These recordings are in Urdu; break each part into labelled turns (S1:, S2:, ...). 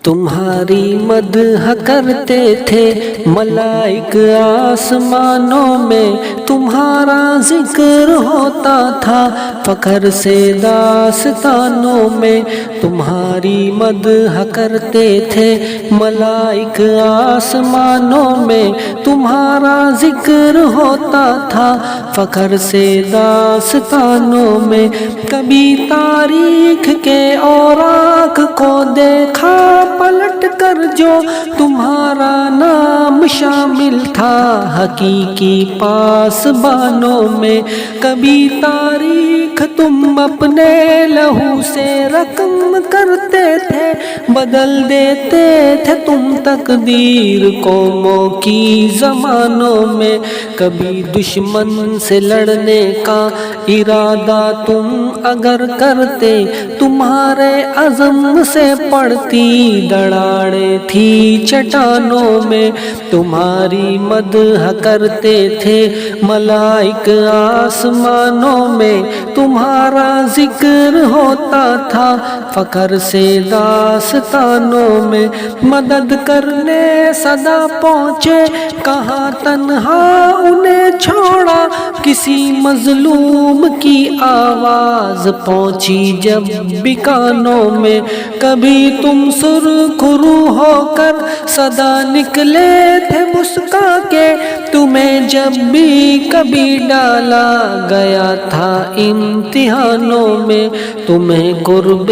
S1: تمہاری مدح کرتے تھے ملائک آسمانوں میں، تمہارا ذکر ہوتا تھا فخر سے داستانوں میں۔ تمہاری مدح کرتے تھے ملائک آسمانوں میں، تمہارا ذکر ہوتا تھا فخر سے داستانوں میں۔ کبھی تاریخ کے اوراق کو دیکھا پلٹ کر جو تمہارا نام شامل تھا حقیقی پاسبانوں میں۔ کبھی تاریخ تم اپنے لہو سے رقم کرتے تھے، بدل دیتے تھے تم تقدیر قوموں کی زمانوں میں۔ کبھی دشمن سے لڑنے کا ارادہ تم اگر کرتے، تمہارے عزم سے پڑتی دراڑیں تھی چٹانوں میں۔ تمہاری مدح کرتے تھے ملائک آسمانوں میں، تمہارا ذکر ہوتا تھا فخر سے داستانوں میں۔ مدد کرنے صدا پہنچے کہاں تنہا انہیں چھوڑا، کسی مظلوم کی آواز پہنچی جب بھی کانوں میں۔ کبھی تم سرخ رو ہو کر صدا نکلے تھے مسکا کے، تمہیں جب بھی کبھی ڈالا گیا تھا امتحانوں میں۔ تمہیں قرب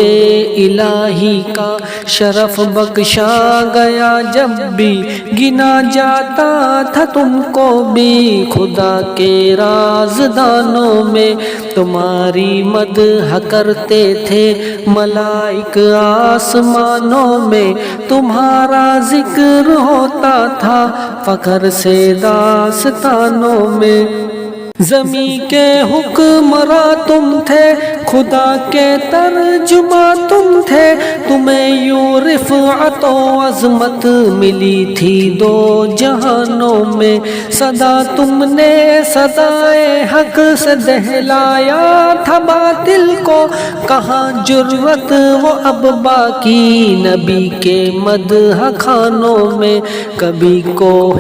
S1: الہی کا شرف بخشا گیا جب بھی گنا جاتا تھا تم کو بھی خدا کے رازدانوں میں۔ تمہاری مدح کرتے تھے ملائک آسمانوں میں، تمہارا ذکر ہوتا تھا فخر سے داستانوں میں۔ زمین کے حکمراں تم تھے، خدا کے ترجمہ تم تھے، تمہیں یوں رفعت و عظمت ملی تھی دو جہانوں میں۔ صدا تم نے صدائے حق سے دہلایا تھا باطل کو، کہاں جرأت وہ اب باقی نبی کے مدح خانوں میں۔ کبھی کوہ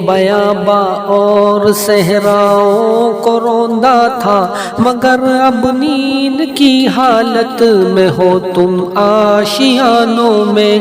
S1: بیاباں اور صحراؤں کو روندا تھا، مگر اب نیند کی حالت میں ہو تم آشیانوں میں۔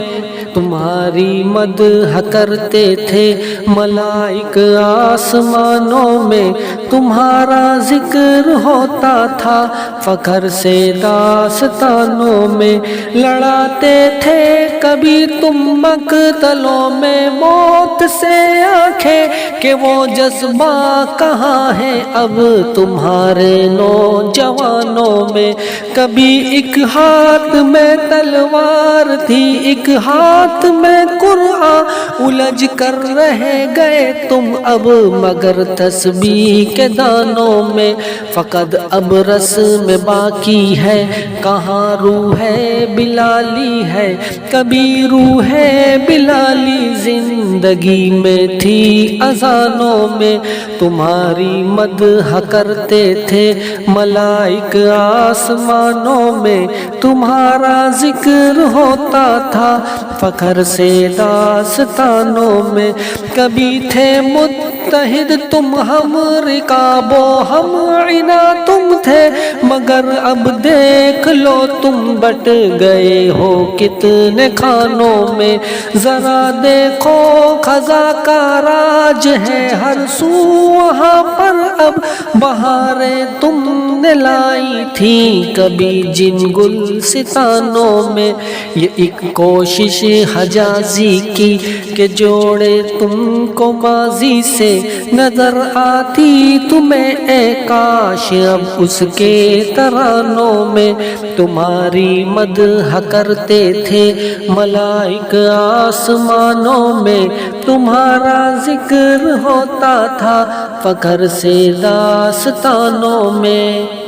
S1: تمہاری مدح کرتے تھے ملائک آسمانوں میں، تمہارا ذکر ہوتا تھا فخر سے داستانوں میں۔ لڑاتے تھے کبھی تم مقتلوں میں موت سے آنکھیں، کہ وہ جذبہ کہاں ہے اب تمہارے نوجوانوں میں۔ کبھی ایک ہاتھ میں تلوار تھی، ایک ہاتھ میں قرآن، الجھ کر رہ گئے تم اب مگر تسبیح کے دانوں میں۔ فقط اب رسم باقی ہے، کہاں روح بلالی ہے، کبھی روح بلالی زندگی میں تھی اذانوں میں۔ تمہاری مدح کرتے تھے ملائک آسمانوں میں، تمہارا ذکر ہوتا تھا فخر سے داستانوں میں۔ کبھی تھے متحد تم، ہم رکاب و ہم عنا تم تھے، مگر اب دیکھ لو تم بٹ گئے ہو کتنے خانوں میں۔ ذرا دیکھو خزاں کا راج ہے ہر سو وہاں پر، اب بہاریں تم نے لائی تھیں کبھی جن گلستانوں میں۔ یہ ایک کوشش حجازی کی کہ جوڑے تم کو ماضی سے، نظر آتی تمہیں اے کاش اب اس کے ترانوں میں۔ تمہاری مدح کرتے تھے ملائک آسمانوں میں، تمہارا ذکر ہوتا تھا فخر سے داستانوں میں۔